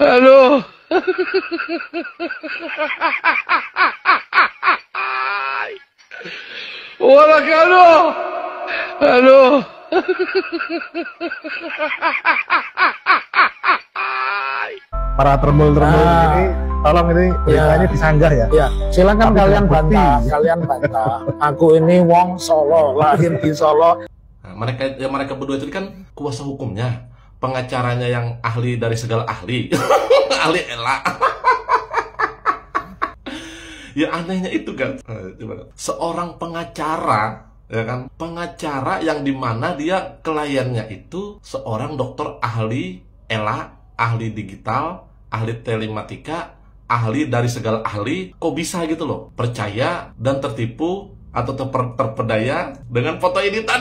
Halo. Wala halo. Halo. Para trembel-trembel ini, tolong ini beritanya disanggah ya. Ya, silakan Tapi kalian dengan bukti. bantah, kalian bantah. Aku ini wong Solo, lahir di Solo. Nah, mereka berdua itu kan kuasa hukumnya, pengacaranya yang ahli dari segala ahli, ahli elak. Ya anehnya itu kan, seorang pengacara, ya kan, pengacara yang dimana dia kliennya itu seorang dokter ahli elak, ahli digital, ahli telematika, ahli dari segala ahli. Kok bisa gitu loh, percaya dan tertipu atau terpedaya dengan foto editan.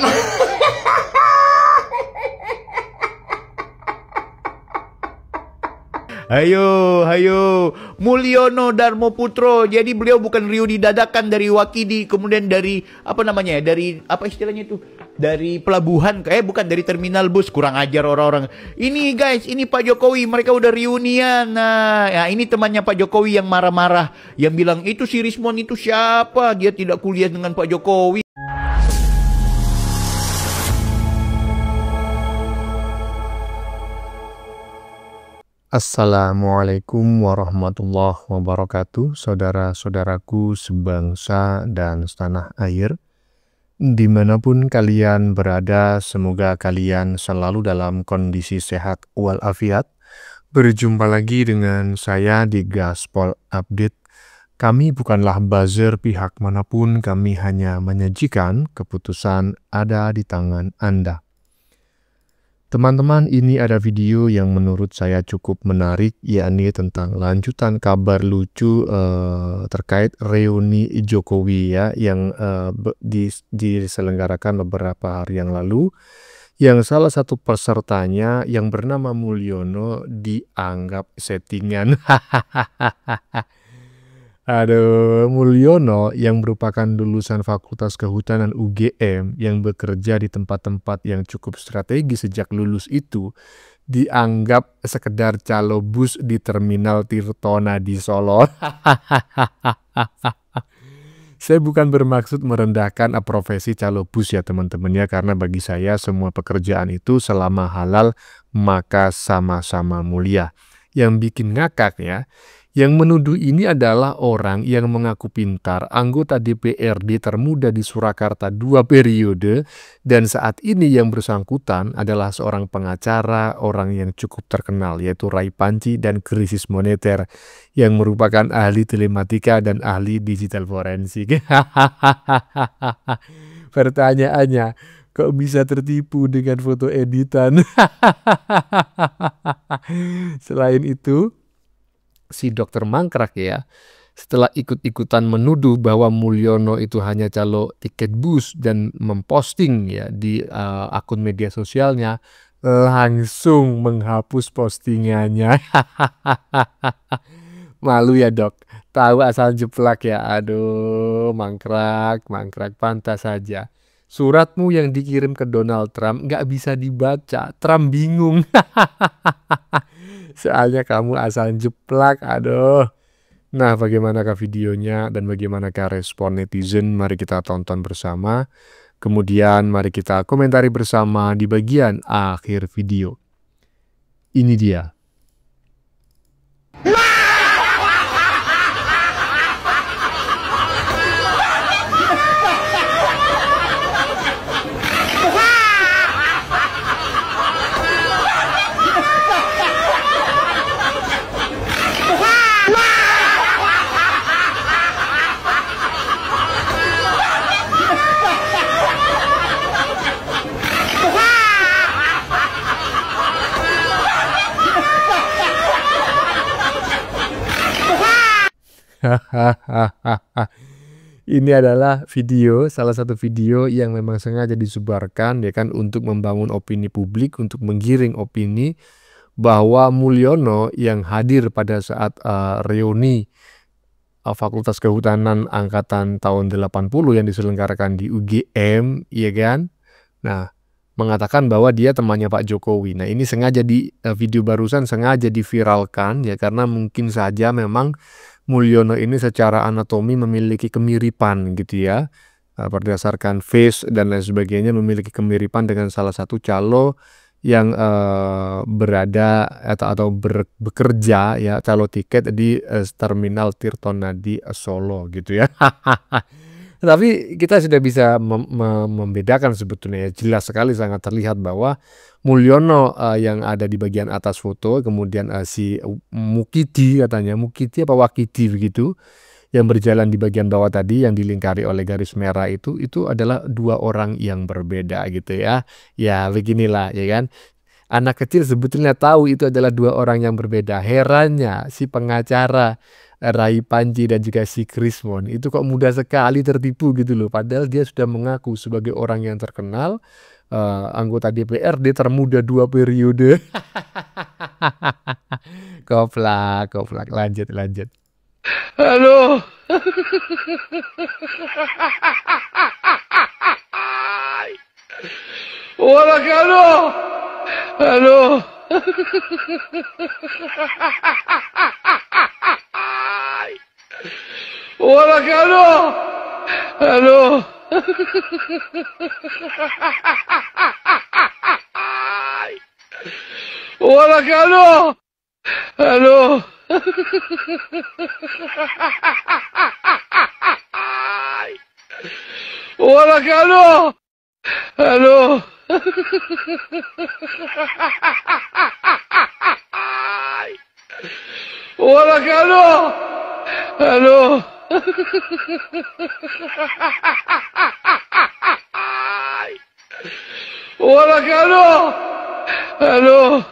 Hayo, Mulyono Darmoputro. Jadi beliau bukan Riudi dadakan dari Wakidi, kemudian dari apa namanya? Dari apa istilahnya itu? Dari pelabuhan, bukan dari terminal bus. Kurang ajar orang-orang. Ini guys, ini Pak Jokowi, mereka udah reunian. Nah, ya ini temannya Pak Jokowi yang marah-marah, yang bilang itu si Rismon itu siapa? Dia tidak kuliah dengan Pak Jokowi. Assalamualaikum warahmatullahi wabarakatuh, saudara-saudaraku sebangsa dan setanah air. Dimanapun kalian berada, semoga kalian selalu dalam kondisi sehat walafiat. Berjumpa lagi dengan saya di Gaspol Update. Kami bukanlah buzzer pihak manapun, kami hanya menyajikan keputusan ada di tangan Anda. Teman-teman, ini ada video yang menurut saya cukup menarik, yakni tentang lanjutan kabar lucu terkait reuni Jokowi ya, yang diselenggarakan beberapa hari yang lalu, yang salah satu pesertanya yang bernama Mulyono dianggap settingan. Aduh, Mulyono yang merupakan lulusan Fakultas Kehutanan UGM yang bekerja di tempat-tempat yang cukup strategis sejak lulus itu dianggap sekedar calo bus di Terminal Tirtona di Solo. Saya bukan bermaksud merendahkan profesi calo bus ya teman-teman ya, karena bagi saya semua pekerjaan itu selama halal maka sama-sama mulia. Yang bikin ngakak ya, yang menuduh ini adalah orang yang mengaku pintar, anggota DPRD termuda di Surakarta 2 periode, dan saat ini yang bersangkutan adalah seorang pengacara, orang yang cukup terkenal, yaitu Ray Panci dan krisis moneter, yang merupakan ahli telematika dan ahli digital forensik. Pertanyaannya, kok bisa tertipu dengan foto editan? Selain itu, si Dokter Mangkrak ya, setelah ikut-ikutan menuduh bahwa Mulyono itu hanya calo tiket bus dan memposting ya di akun media sosialnya, langsung menghapus postingannya. Malu ya dok, tahu asal jeplak ya. Aduh, Mangkrak pantas saja. Suratmu yang dikirim ke Donald Trump nggak bisa dibaca, Trump bingung. Soalnya kamu asal jeplak, aduh. Nah, bagaimanakah videonya dan bagaimanakah respon netizen? Mari kita tonton bersama. Kemudian mari kita komentari bersama di bagian akhir video. Ini dia. Ini adalah video, salah satu video yang memang sengaja disebarkan ya kan untuk membangun opini publik, untuk menggiring opini bahwa Mulyono yang hadir pada saat reuni Fakultas Kehutanan angkatan tahun 80 yang diselenggarakan di UGM, ya kan? Nah, mengatakan bahwa dia temannya Pak Jokowi. Nah, ini sengaja di video barusan sengaja diviralkan ya karena mungkin saja memang Mulyono ini secara anatomi memiliki kemiripan gitu ya. Berdasarkan face dan lain sebagainya memiliki kemiripan dengan salah satu calo yang berada atau bekerja ya calo tiket di Terminal Tirtonadi Solo gitu ya. Tapi kita sudah bisa membedakan sebetulnya ya, jelas sekali sangat terlihat bahwa Mulyono yang ada di bagian atas foto, kemudian si Mukidi katanya, Mukidi apa Wakidi begitu, yang berjalan di bagian bawah tadi yang dilingkari oleh garis merah itu adalah dua orang yang berbeda gitu ya. Ya beginilah ya kan. Anak kecil sebetulnya tahu itu adalah dua orang yang berbeda. Herannya si pengacara Rai Panji dan juga si Krismon itu kok mudah sekali tertipu gitu loh. Padahal dia sudah mengaku sebagai orang yang terkenal, anggota DPRD termuda 2 periode. Koplak. Lanjut. Halo. Hola, Carlos. Halo. Hola, Carlos. Halo. Hola, Carlos. Halo. Hola, Carlos. Halo. Hola, Carlos. Halo. Hola, Carlos. Halo.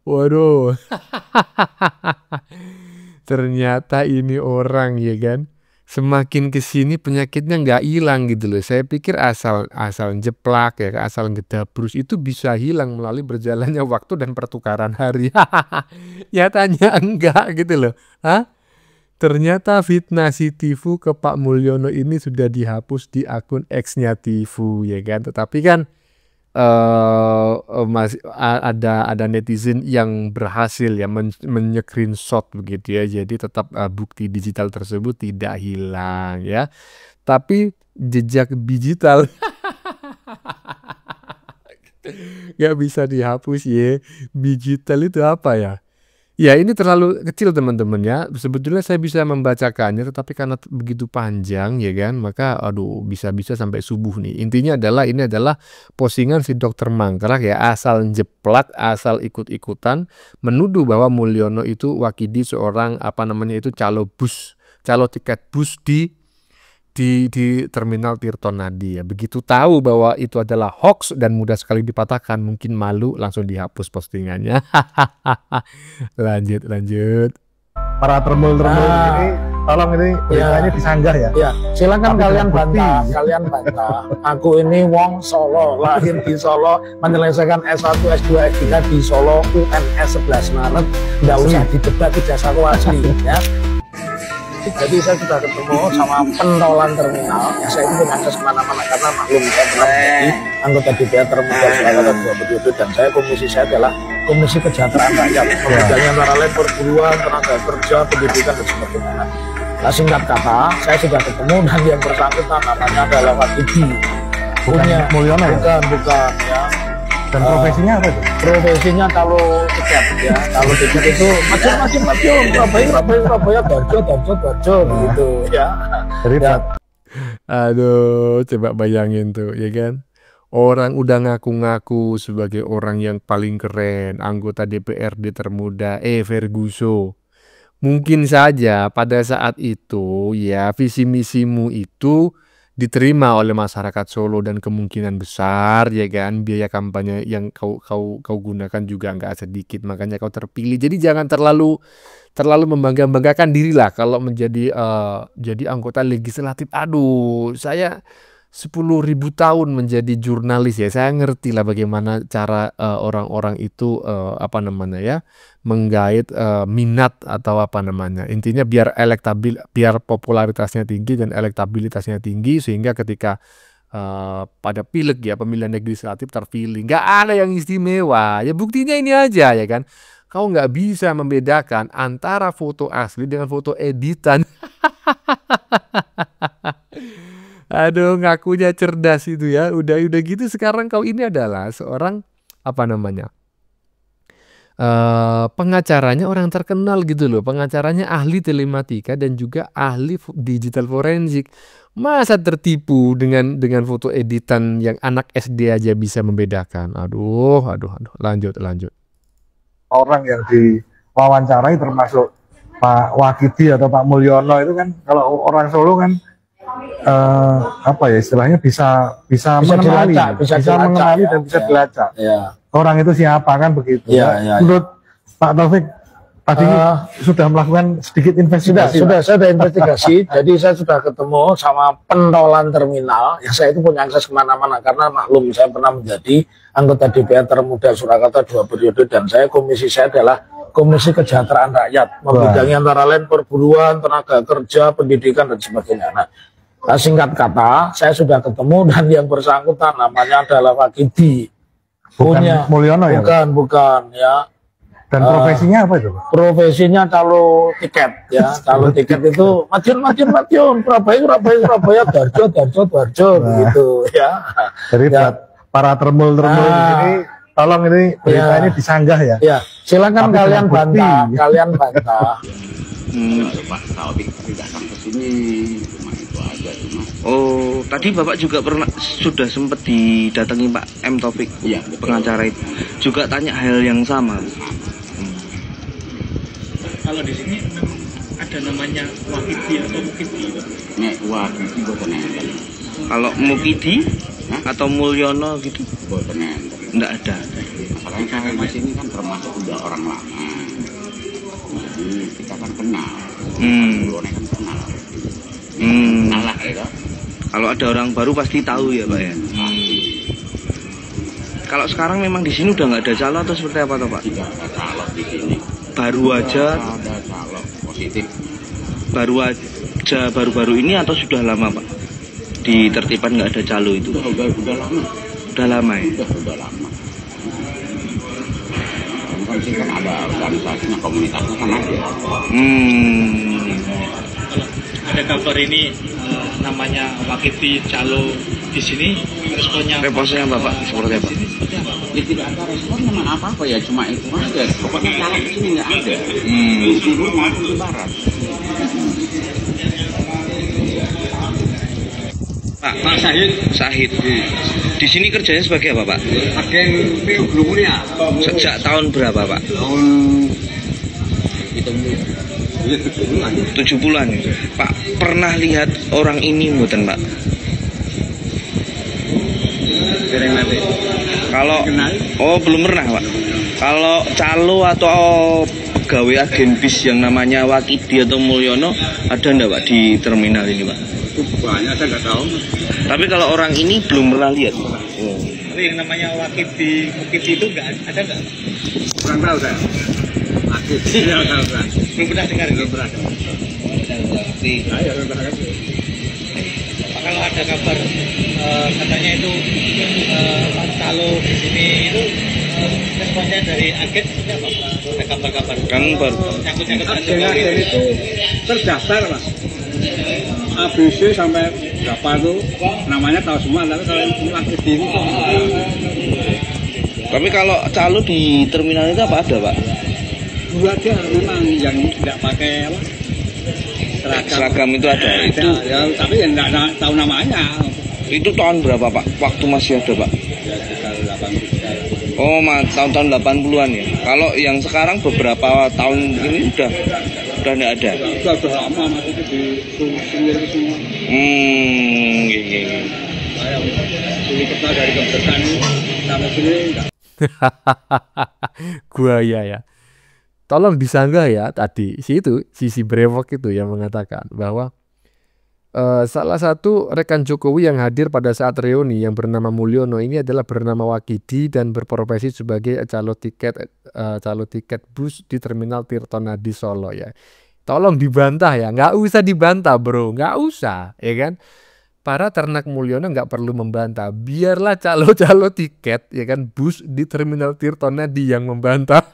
Waduh. Ternyata ini orang ya kan. Semakin kesini penyakitnya nggak hilang gitu loh. Saya pikir asal jeplak ya, asal ngedabrus itu bisa hilang melalui berjalannya waktu dan pertukaran hari. Nyatanya enggak gitu loh. Hah? Ternyata fitnah si Tifu ke Pak Mulyono ini sudah dihapus di akun X-nya Tifu ya kan. Tetapi kan masih ada netizen yang berhasil ya men-screenshot begitu ya. Jadi tetap bukti digital tersebut tidak hilang ya. Tapi jejak digital nggak bisa dihapus ya. Digital itu apa ya? Ya ini terlalu kecil teman-teman ya. Sebetulnya saya bisa membacakannya tetapi karena begitu panjang ya kan, maka aduh bisa-bisa sampai subuh nih. Intinya adalah ini adalah postingan si Dokter Mangkrak ya, asal jeplak, asal ikut-ikutan menuduh bahwa Mulyono itu Wakidi seorang calo tiket bus di Terminal Tirtonadi ya. Begitu tahu bahwa itu adalah hoax dan mudah sekali dipatahkan, mungkin malu langsung dihapus postingannya. Lanjut. Para tremul-tremul ini tolong ini beritanya disanggah ya. Ya, silakan Tapi kalian dengan bukti. bantah. Aku ini wong Solo, lahir di Solo, menyelesaikan S1, S2, S3 di Solo, UNS 11 Maret. Nggak usah didebat, ijazahku asli ya. Jadi saya sudah ketemu sama pentolan terminal. Ya, saya itu punya akses kemana-mana karena maklum saya pernah menjadi anggota DPR termuda angkatan 2 periode dan komisi saya adalah Komisi Kesejahteraan Rakyat. Pembedanya antara lain perburuan, tenaga kerja, pendidikan dan sebagainya. Nah, singkat kata, saya sudah ketemu dan yang bersangkutan namanya adalah Wakidi. Bukan Mulyono ya? Bukan ya. Dan profesinya apa itu? Profesinya kalau tiket ya, kalau tiket itu Surabaya, Barjo gitu ya. Jadi Ya. Aduh, coba bayangin tuh ya kan. Orang udah ngaku-ngaku sebagai orang yang paling keren, anggota DPRD termuda, Ferguson. Mungkin saja pada saat itu ya visi misimu itu diterima oleh masyarakat Solo, dan kemungkinan besar ya kan biaya kampanye yang kau gunakan juga nggak sedikit, makanya kau terpilih. Jadi jangan terlalu membangga-banggakan diri lah kalau menjadi jadi anggota legislatif. Aduh, saya 10.000 tahun menjadi jurnalis ya, saya ngerti lah bagaimana cara orang-orang itu menggait minat atau intinya biar popularitasnya tinggi dan elektabilitasnya tinggi, sehingga ketika pada pileg ya, pemilihan legislatif terpilih, nggak ada yang istimewa ya. Buktinya ini aja ya kan, kau nggak bisa membedakan antara foto asli dengan foto editan. Aduh, ngakunya cerdas itu ya. Udah gitu sekarang kau ini adalah seorang pengacaranya orang terkenal gitu loh. Pengacaranya ahli telematika dan juga ahli digital forensik. Masa tertipu dengan foto editan yang anak SD aja bisa membedakan. Aduh. Lanjut. Orang yang diwawancarai termasuk Pak Wakidi atau Pak Mulyono itu kan, kalau orang Solo kan istilahnya bisa mengenali, bisa mengenali dan bisa dilacak. Ya. Orang itu siapa kan begitu. Ya. Menurut Pak Taufik tadi sudah melakukan sedikit investigasi. Saya sudah investigasi. Jadi saya sudah ketemu sama pentolan terminal. Ya, saya itu punya akses kemana-mana karena maklum saya pernah menjadi anggota DPR termuda Surakarta 2 periode, dan komisi saya adalah Komisi Kesejahteraan Rakyat, membidangi antara lain perburuan, tenaga kerja, pendidikan dan sebagainya. Nah, singkat kata, saya sudah ketemu dan yang bersangkutan namanya adalah Wakidi. Bukan Mulyono ya? Bukan ya. Dan profesinya apa itu? Profesinya calo tiket ya. Calo tiket itu Madiun, Surabaya, Darjo gitu ya. Jadi para termul di sini, tolong ini berita ini disanggah ya. Ya, silakan kalian bantah. Pak Taufik tidak sampai sini, cuma itu aja cuma. Oh, tadi Bapak juga sudah sempat didatangi Pak M. Taufik, ya, pengacara itu, juga tanya hal yang sama. Kalau di sini memang ada namanya Wakidi atau Mukidi, Pak? Wakidi boten enten. Kalau Mukidi atau Mulyono gitu? Boten enten. Enggak ada. Masalahnya saya di sini kan termasuk udah orang lama. Jadi kita kan kenal. Mulyono kan kenal. Kenal lah ya. Kalau ada orang baru pasti tahu ya Pak ya. Kalau sekarang memang di sini udah nggak ada calo atau seperti apa toh Pak? Tidak ada calo di sini. Baru aja ada calo positif. Baru-baru ini atau sudah lama Pak? Di tertiban nggak ada calo itu? Udah lama. Udah lama ya? Udah lama. Kan sih kan ada organisasinya, komunitasnya kan ada. Ada kabar ini namanya Wakidi calo di sini, responnya Bapak seperti apa? Ya tidak ada respon memang apa-apa ya, cuma itu aja. Pokoknya calo di sini nggak ada. Di timur maupun di barat. Pak Sahid. Di sini kerjanya sebagai apa Pak? Agen Glumunia. Sejak tahun berapa Pak? Tahun 70-an. Pak, pernah lihat orang ini mboten Pak? Kalau belum pernah Pak. Kalau calo atau pegawai agen bis yang namanya Wakidi atau Mulyono ada enggak Pak di terminal ini Pak? Banyak, saya nggak tahu. Tapi kalau orang ini belum pernah lihat. Tapi yang namanya Wakidi, Mukidi itu ada nggak? Kurang tahu saya. Wakidi nggak tahu kan. Belum pernah dengar? Belum pernah. Kalau ada kabar katanya itu calo di sini itu responnya dari agen seperti apa? Ada kabar-kabar? Kan baru. Agen itu terdaftar Mas. ABC sampai berapa tuh namanya tahu semua, tapi kalau Wakidi itu Tapi kalau calo di terminal itu apa ada Pak? dua aja memang yang tidak pakai apa? Seragam itu ada. Itu ya, tapi yang tidak tahu namanya. Itu tahun berapa Pak? Waktu masih ada Pak? Ya sekitar 80. Oh, tahun-tahun 80-an ya. Kalau yang sekarang beberapa tahun ini udah tidak ada. Sudah lama Mas itu di semua. Ini kita dari kebetulan sama sini. Buaya ya. Tolong disanggah ya tadi si brewok itu yang mengatakan bahwa salah satu rekan Jokowi yang hadir pada saat reuni yang bernama Mulyono ini adalah bernama Wakidi dan berprofesi sebagai calo tiket bus di Terminal Tirtonadi Solo ya. Tolong dibantah ya, nggak usah dibantah bro, nggak usah ya kan. Para ternak Mulyono nggak perlu membantah, biarlah calo tiket ya kan bus di Terminal Tirtonadi yang membantah.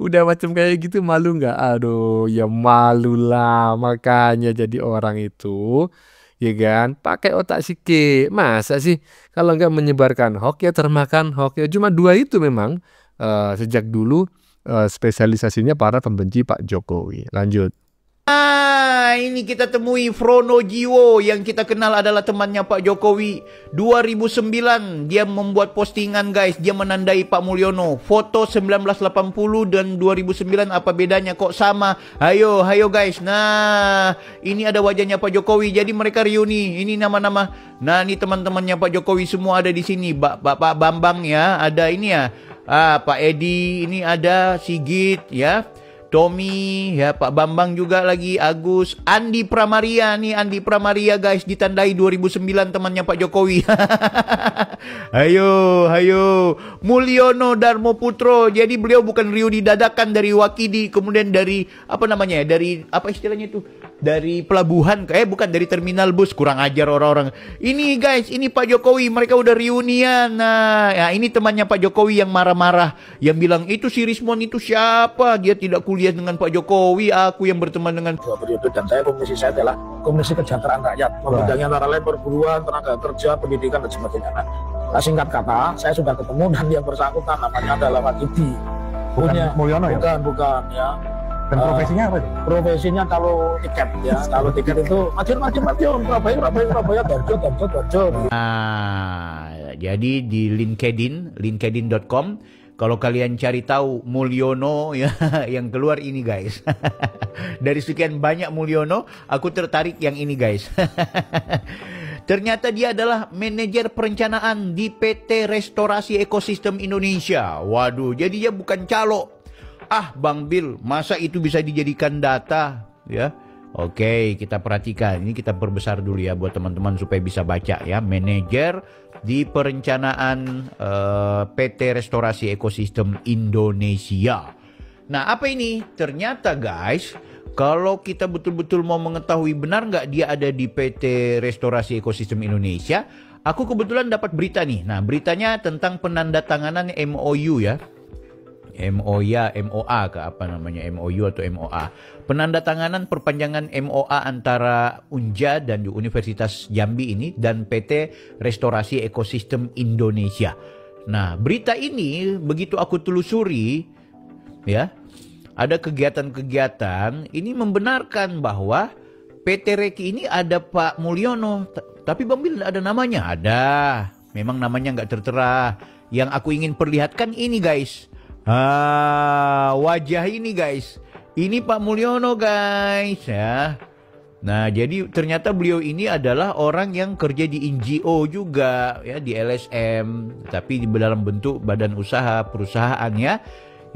Udah macam kayak gitu malu nggak? Aduh ya malu lah, makanya jadi orang itu ya kan pakai otak sikit. Masa sih kalau nggak menyebarkan hoax ya termakan hoax ya. Cuma dua itu memang sejak dulu spesialisasinya para pembenci Pak Jokowi. Lanjut. Ini kita temui Frono Jiwo yang kita kenal adalah temannya Pak Jokowi. 2009 dia membuat postingan guys, dia menandai Pak Mulyono. Foto 1980 dan 2009 apa bedanya kok sama? Hayo guys. Nah, ini ada wajahnya Pak Jokowi. Jadi mereka reuni. Ini nama-nama. Nah, ini teman-temannya Pak Jokowi semua ada di sini. Pak Bambang ya, ada ini ya. Pak Edi, ini ada Sigit ya. Tommy, ya Pak Bambang juga lagi, Agus, Andi Pramaria nih, Andi Pramaria guys, ditandai 2009 temannya Pak Jokowi. Hayo, Mulyono Darmo Putro. Jadi beliau bukan reuni dadakan dari Wakidi, kemudian dari apa namanya? Dari apa istilahnya itu? Dari pelabuhan, bukan dari terminal bus, kurang ajar orang-orang. Ini guys, ini Pak Jokowi, mereka udah reunian. Nah, ya ini temannya Pak Jokowi yang marah-marah, yang bilang itu si Rismon itu siapa? Dia tidak kuliah dengan Pak Jokowi, aku yang berteman dengan dua periode dan saya adalah Komisi Kesejahteraan Rakyat, membidangi antara lain perburuan, tenaga kerja, pendidikan dan sebagainya. Nah, singkat kata, saya sudah ketemu dan yang bersangkutan namanya adalah Wakidi. Mulyono ya? Bukan ya. Dan profesinya apa? Profesinya kalau tiket ya, kalau tiket itu maju, Surabaya, Darjo. Jadi di linkedin.com kalau kalian cari tahu Mulyono ya, yang keluar ini guys. Dari sekian banyak Mulyono, aku tertarik yang ini guys. Ternyata dia adalah manajer perencanaan di PT Restorasi Ekosistem Indonesia. Waduh, jadi dia bukan calo. Bang Bil, masa itu bisa dijadikan data ya? Oke, kita perhatikan. Ini kita perbesar dulu ya buat teman-teman supaya bisa baca ya. Manajer di perencanaan PT Restorasi Ekosistem Indonesia. Nah, apa ini? Ternyata guys, kalau kita betul-betul mau mengetahui benar nggak dia ada di PT Restorasi Ekosistem Indonesia, aku kebetulan dapat berita nih. Nah, beritanya tentang penandatanganan MOU ya. MOA ke apa namanya, MOU atau MOA. Penandatanganan perpanjangan MOA antara Unja dan Universitas Jambi ini dan PT Restorasi Ekosistem Indonesia. Nah, berita ini begitu aku telusuri ya, ada kegiatan-kegiatan ini membenarkan bahwa PT Reki ini ada Pak Mulyono, tapi Bang Bil ada namanya. Ada, memang namanya nggak tertera. Yang aku ingin perlihatkan ini guys. Wajah ini guys, ini Pak Mulyono guys ya. Nah, jadi ternyata beliau ini adalah orang yang kerja di NGO juga ya, di LSM, tapi di dalam bentuk badan usaha perusahaan ya.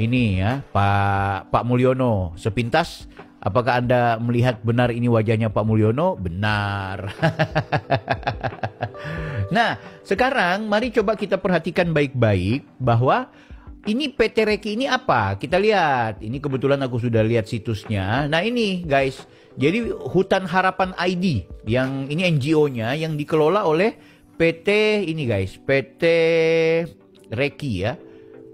Ini ya Pak Mulyono. Sepintas, apakah Anda melihat benar ini wajahnya Pak Mulyono? Benar. Nah, sekarang mari coba kita perhatikan baik-baik bahwa ini PT Reki ini apa? Kita lihat. Ini kebetulan aku sudah lihat situsnya. Nah ini guys. Jadi Hutan Harapan ID. Yang ini NGO-nya yang dikelola oleh PT ini guys. PT Reki ya.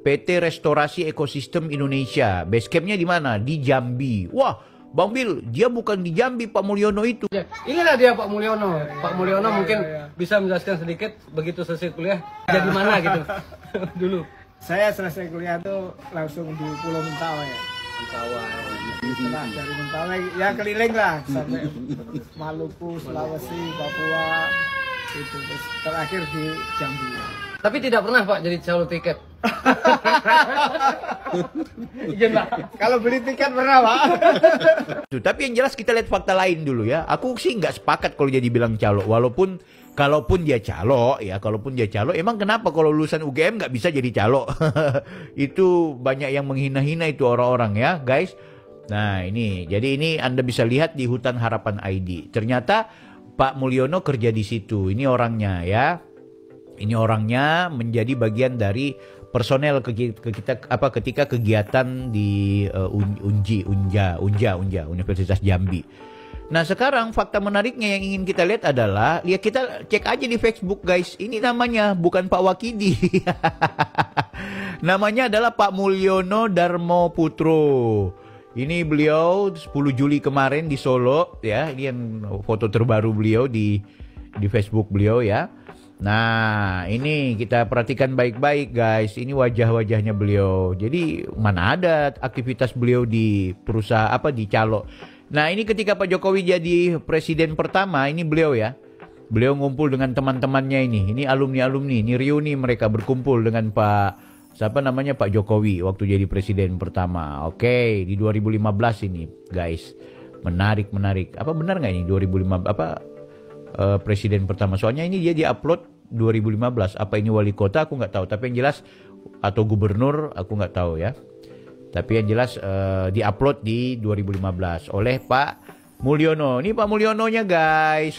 PT Restorasi Ekosistem Indonesia. Basecampnya di mana? Di Jambi. Wah, Bang Bil, dia bukan di Jambi Pak Mulyono itu. Inilah dia Pak Mulyono. Pak Mulyono mungkin bisa menjelaskan sedikit begitu selesai kuliah. Jadi mana gitu dulu. Saya selesai kuliah tuh langsung di Pulau Mentawai. Setelah dari Mentawai ya keliling lah sampai Maluku, Sulawesi, Papua, itu terus terakhir di Jambi. Tapi tidak pernah Pak jadi calo tiket. Izin Pak. Kalau beli tiket pernah Pak. Tapi yang jelas kita lihat fakta lain dulu ya. Aku sih nggak sepakat kalau dia dibilang calo. Kalaupun dia calo, emang kenapa kalau lulusan UGM nggak bisa jadi calo? Itu banyak yang menghina-hina itu orang-orang ya, guys. Nah jadi ini Anda bisa lihat di Hutan Harapan ID. Ternyata Pak Mulyono kerja di situ. Ini orangnya ya. Ini orangnya menjadi bagian dari personel ketika kegiatan di Unja Universitas Jambi. Nah sekarang fakta menariknya yang ingin kita lihat adalah, ya kita cek aja di Facebook guys. Ini namanya bukan Pak Wakidi. Namanya adalah Pak Mulyono Darmo Putro. Ini beliau 10 Juli kemarin di Solo ya. Ini yang foto terbaru beliau di Facebook beliau ya. Nah ini kita perhatikan baik-baik guys. Ini wajah-wajahnya beliau. Jadi mana ada aktivitas beliau di perusahaan di calo. Nah ini ketika Pak Jokowi jadi presiden pertama, ini beliau ya. Beliau ngumpul dengan teman-temannya ini. Ini alumni-alumni, ini reuni mereka berkumpul dengan Pak Jokowi waktu jadi presiden pertama. Oke, di 2015 ini guys. Menarik. Apa benar nggak ini 2015 presiden pertama? Soalnya ini dia di-upload 2015. Apa ini wali kota aku nggak tahu. Tapi yang jelas atau gubernur aku nggak tahu ya. Tapi yang jelas di-upload di 2015 oleh Pak Mulyono. Ini Pak Mulyononya guys.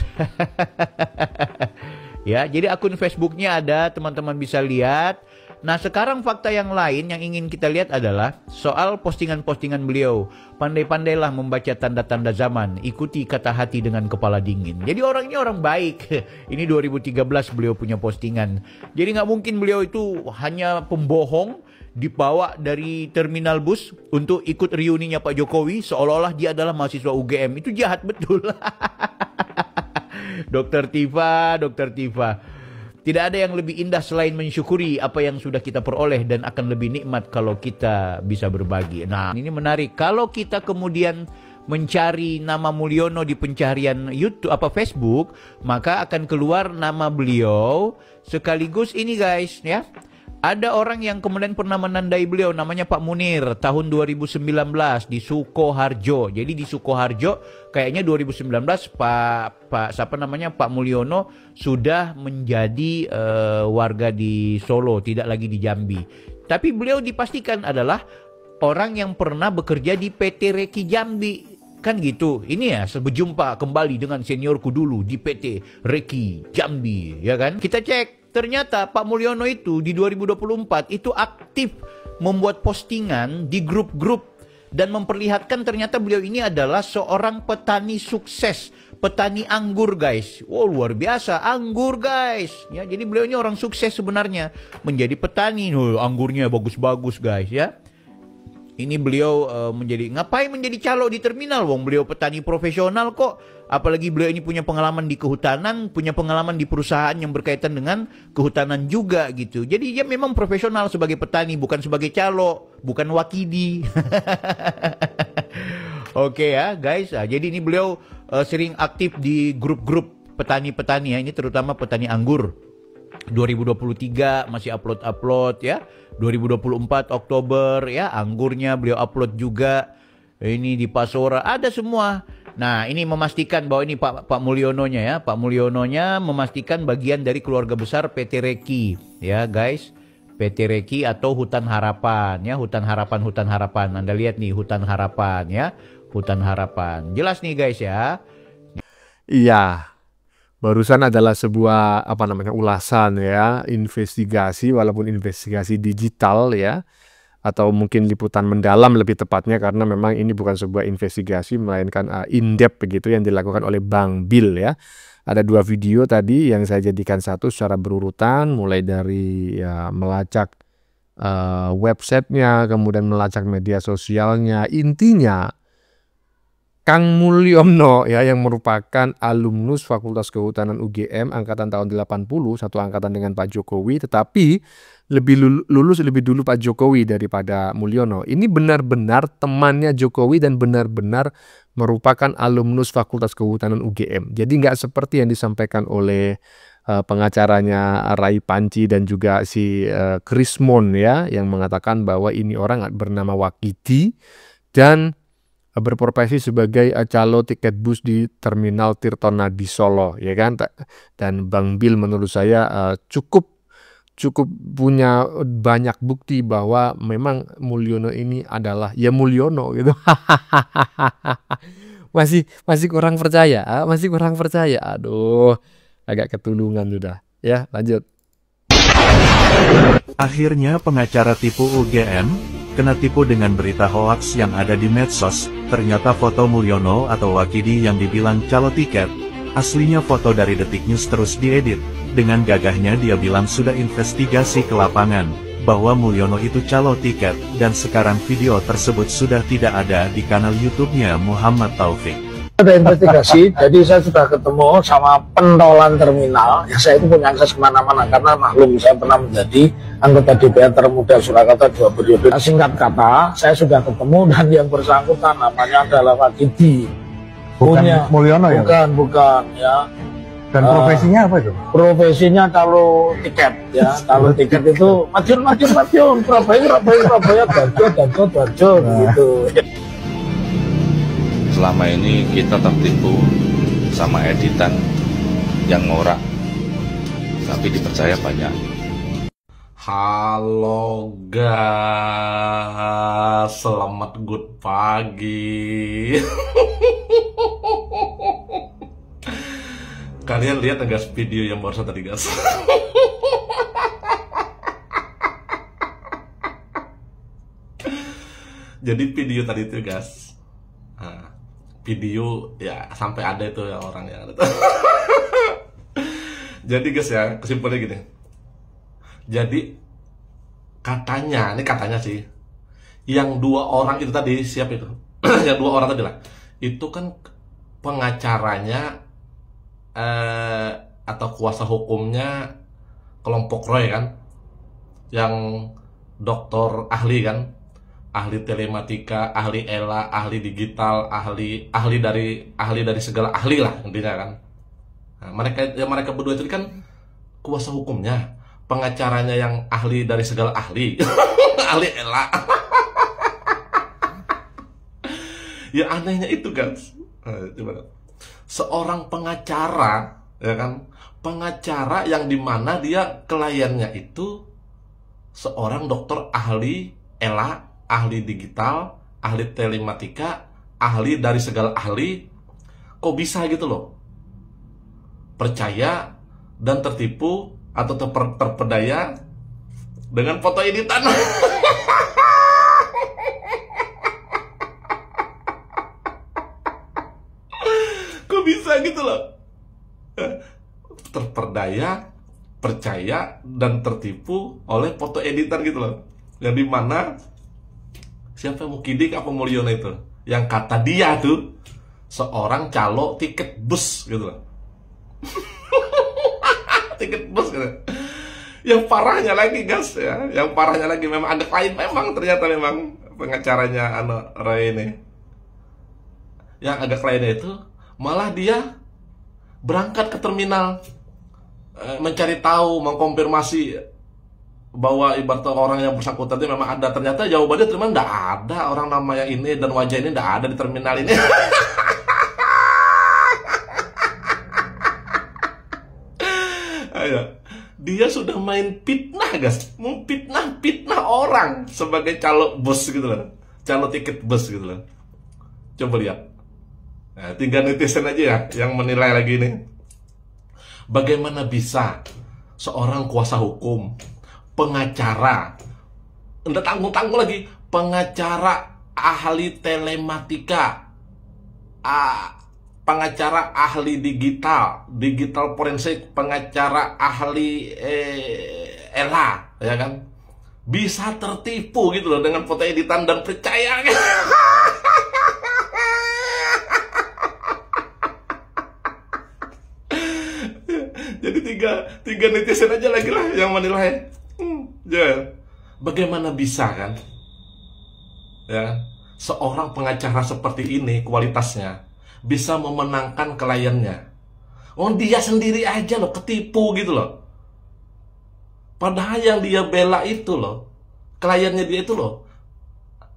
Ya, jadi akun Facebooknya ada, teman-teman bisa lihat. Nah sekarang fakta yang lain yang ingin kita lihat adalah soal postingan-postingan beliau. Pandai-pandailah membaca tanda-tanda zaman, ikuti kata hati dengan kepala dingin. Jadi orang ini orang baik. Ini 2013 beliau punya postingan. Jadi nggak mungkin beliau itu hanya pembohong, dibawa dari terminal bus untuk ikut reuninya Pak Jokowi seolah-olah dia adalah mahasiswa UGM. Itu jahat betul. Dokter Tifa. Tidak ada yang lebih indah selain mensyukuri apa yang sudah kita peroleh dan akan lebih nikmat kalau kita bisa berbagi. Nah, ini menarik. Kalau kita kemudian mencari nama Mulyono di pencarian YouTube Facebook, maka akan keluar nama beliau sekaligus ini guys ya. Ada orang yang kemudian pernah menandai beliau, namanya Pak Munir, tahun 2019 di Sukoharjo. Jadi di Sukoharjo kayaknya 2019 Pak Mulyono sudah menjadi warga di Solo, tidak lagi di Jambi. Tapi beliau dipastikan adalah orang yang pernah bekerja di PT Reki Jambi. Kan gitu. Ini ya, berjumpa kembali dengan seniorku dulu di PT Reki Jambi, ya kan? Kita cek. Ternyata Pak Mulyono itu di 2024 itu aktif membuat postingan di grup-grup dan memperlihatkan ternyata beliau ini adalah seorang petani sukses, petani anggur guys. Wow, luar biasa, anggur guys. Ya, jadi beliau ini orang sukses sebenarnya menjadi petani. Anggurnya bagus-bagus guys ya. Ini beliau ngapain menjadi calo di terminal? Wong beliau petani profesional kok. Apalagi beliau ini punya pengalaman di kehutanan, punya pengalaman di perusahaan yang berkaitan dengan kehutanan juga gitu. Jadi dia memang profesional sebagai petani, bukan sebagai calo, bukan wakidi. Oke ya guys. Nah, jadi ini beliau sering aktif di grup-grup petani-petani ya. Ini terutama petani anggur. 2023 masih upload ya. 2024 Oktober ya, anggurnya beliau upload juga. Ini di Pasora ada semua. Nah, ini memastikan bahwa ini Pak Mulyononya ya. Pak Mulyononya memastikan bagian dari keluarga besar PT Reki ya, guys. PT Reki atau Hutan Harapan ya, Hutan Harapan. Anda lihat nih Hutan Harapan ya. Hutan Harapan. Jelas nih guys ya. Iya. Barusan adalah sebuah ulasan ya, investigasi, walaupun investigasi digital ya, atau mungkin liputan mendalam lebih tepatnya, karena memang ini bukan sebuah investigasi melainkan in-depth begitu yang dilakukan oleh Bang Bill ya. Ada 2 video tadi yang saya jadikan satu secara berurutan, mulai dari ya, melacak websitenya, kemudian melacak media sosialnya. Intinya Kang Mulyono ya, yang merupakan alumnus Fakultas Kehutanan UGM angkatan tahun 80, satu angkatan dengan Pak Jokowi, tetapi lulus lebih dulu Pak Jokowi daripada Mulyono. Ini benar-benar temannya Jokowi dan benar-benar merupakan alumnus Fakultas Kehutanan UGM. Jadi nggak seperti yang disampaikan oleh pengacaranya Ray Panci dan juga si Krismon ya, yang mengatakan bahwa ini orang bernama Wakidi dan berprofesi sebagai calo tiket bus di Terminal Tirtonadi Solo ya kan. Dan Bang Bill menurut saya cukup punya banyak bukti bahwa memang Mulyono ini adalah ya Mulyono gitu. masih kurang percaya, aduh, agak ketulungan sudah ya. Lanjut. Akhirnya pengacara tipu UGM kena tipu dengan berita hoaks yang ada di medsos. Ternyata foto Mulyono atau Wakidi yang dibilang calo tiket, aslinya foto dari Detik News terus diedit. Dengan gagahnya dia bilang sudah investigasi ke lapangan, bahwa Mulyono itu calo tiket, dan sekarang video tersebut sudah tidak ada di kanal YouTube-nya Muhammad Taufik. Ada investigasi, jadi saya sudah ketemu sama pentolan terminal. Ya saya itu punya akses kemana-mana, karena maklum saya pernah menjadi anggota DPR termuda Surakarta 2 periode. Singkat kata, saya sudah ketemu dan yang bersangkutan namanya adalah Wakidi. Bukan Mulyono ya? Bukan ya. Dan profesinya apa itu? Profesinya calo tiket ya. Calo tiket itu Madiun, Surabaya, Darjo gitu. Selama ini kita tertipu sama editan yang ngorak, tapi dipercaya banyak. Halo guys, selamat good pagi. Kalian lihat guys video yang barusan tadi guys. Jadi video tadi itu guys, video ya sampai ada itu ya orang yang ada. Jadi guys ya, kesimpulannya gini. Jadi katanya, ini katanya sih, yang 2 orang itu tadi, siapa itu? Yang 2 orang tadi lah, itu kan pengacaranya atau kuasa hukumnya kelompok Roy kan, yang dokter ahli kan, ahli telematika, ahli ELA, ahli digital, ahli dari segala ahli lah intinya kan. Nah, mereka berdua itu kan kuasa hukumnya, pengacaranya yang ahli dari segala ahli, ahli ELA. Ya anehnya itu kan, seorang pengacara ya kan, pengacara yang dimana dia kliennya itu seorang dokter ahli ELA, ahli digital, ahli telematika, ahli dari segala ahli. Kok bisa gitu loh, percaya dan tertipu atau terpedaya dengan foto editan. Kok bisa gitu loh, terperdaya, percaya dan tertipu oleh foto editan gitu loh, yang dimana siapa Wakidi apa Mulyono itu, yang kata dia tuh seorang calo tiket bus gitu loh. Tiket bus gitu. Yang parahnya lagi guys ya, yang parahnya lagi memang ada klien, memang ternyata memang pengacaranya Ray ini. Yang agak kliennya itu malah dia berangkat ke terminal mencari tahu, mengkonfirmasi bahwa ibarat orang yang bersangkutan itu memang ada. Ternyata jawabannya ternyata tidak ada orang namanya ini dan wajah ini, tidak ada di terminal ini. Ayo, dia sudah main fitnah guys, memfitnah orang sebagai calo bus gitu loh, calo tiket bus gitu loh. Coba lihat. Nah, tinggal netizen aja ya yang menilai lagi nih. Bagaimana bisa seorang kuasa hukum, pengacara, enggak tanggung-tanggung lagi, pengacara ahli telematika, pengacara ahli digital forensik, pengacara ahli ELA, ya kan, bisa tertipu gitu loh dengan foto editan dan percaya. Jadi tiga netizen aja lagi lah yang menilai. Bagaimana bisa kan? Ya, seorang pengacara seperti ini kualitasnya bisa memenangkan kliennya, Oh, dia sendiri aja loh ketipu gitu loh. Padahal yang dia bela itu loh, kliennya dia itu loh,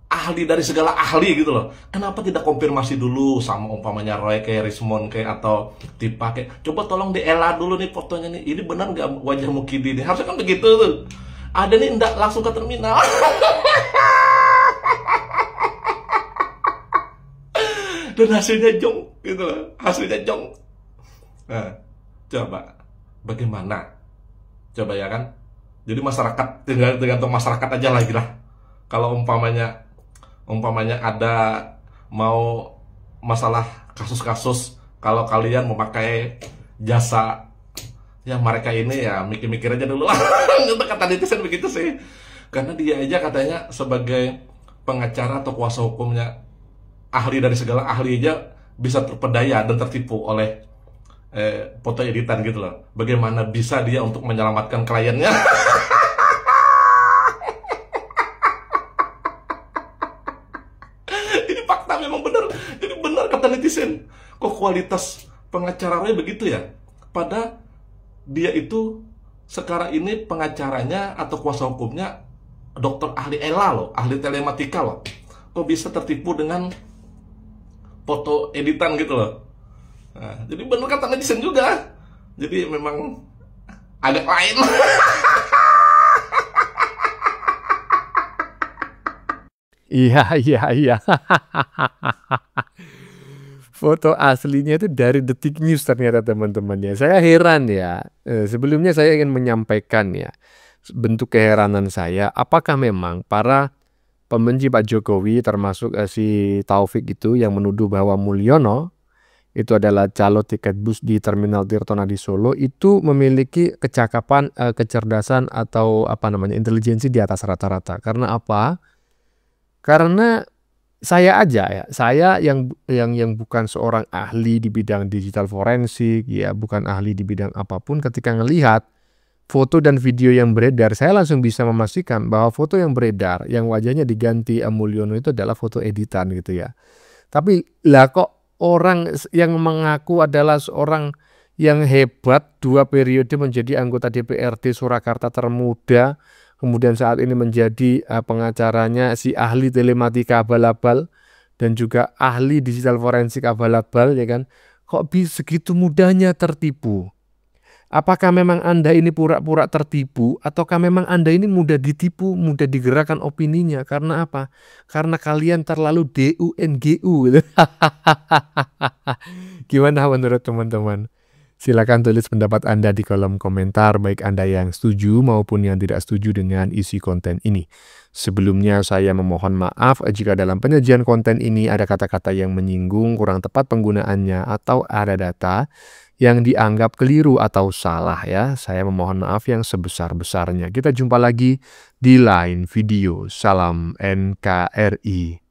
ahli dari segala ahli gitu loh. Kenapa tidak konfirmasi dulu sama umpamanya Roy kayak Rismond kayak atau Tipa kayak, coba tolong diela dulu nih fotonya nih, ini benar nggak wajah Mukidi nih? Harusnya kan begitu tuh. Ada nih ndak langsung ke terminal. Dan hasilnya jong gitu loh, hasilnya jong. Nah, coba bagaimana? Coba ya kan. Jadi masyarakat, tergantung masyarakat aja lagi lah. Kalau umpamanya ada mau masalah kasus-kasus, kalau kalian memakai jasa ya mereka ini ya mikir-mikir aja dulu lah. Kata netizen begitu sih. Karena dia aja katanya sebagai pengacara atau kuasa hukumnya, ahli dari segala ahli aja bisa terpedaya dan tertipu oleh foto editan gitu loh. Bagaimana bisa dia untuk menyelamatkan kliennya? Ini fakta memang benar. Jadi benar kata netizen. Kok kualitas pengacaranya begitu ya? Pada dia itu sekarang ini pengacaranya atau kuasa hukumnya dokter ahli ELA loh, ahli telematika loh. Kok bisa tertipu dengan foto editan gitu loh? Nah, jadi bener kata netizen juga. Jadi memang agak lain. Iya. Foto aslinya itu dari Detik News ternyata teman-teman ya. Saya heran ya. Sebelumnya saya ingin menyampaikan ya bentuk keheranan saya. Apakah memang para pembenci Pak Jokowi termasuk si Taufik itu yang menuduh bahwa Mulyono itu adalah calo tiket bus di Terminal Tirtonadi Solo itu memiliki kecakapan, kecerdasan atau intelijensi di atas rata-rata. Karena apa? Karena saya aja ya, saya yang bukan seorang ahli di bidang digital forensik, ya bukan ahli di bidang apapun, ketika ngelihat foto dan video yang beredar, saya langsung bisa memastikan bahwa foto yang beredar, yang wajahnya diganti Mulyono itu adalah foto editan gitu ya. Tapi lah kok orang yang mengaku adalah seorang yang hebat, 2 periode menjadi anggota DPRD Surakarta termuda, kemudian saat ini menjadi pengacaranya si ahli telematika abal-abal dan juga ahli digital forensik abal-abal ya kan. Kok bisa segitu mudahnya tertipu? Apakah memang Anda ini pura-pura tertipu ataukah memang Anda ini mudah ditipu, mudah digerakkan opininya? Karena apa? Karena kalian terlalu DUNGU. Gimana menurut teman-teman? Silakan tulis pendapat Anda di kolom komentar, baik Anda yang setuju maupun yang tidak setuju dengan isi konten ini. Sebelumnya saya memohon maaf jika dalam penyajian konten ini ada kata-kata yang menyinggung, kurang tepat penggunaannya, atau ada data yang dianggap keliru atau salah ya. Saya memohon maaf yang sebesar-besarnya. Kita jumpa lagi di lain video. Salam NKRI.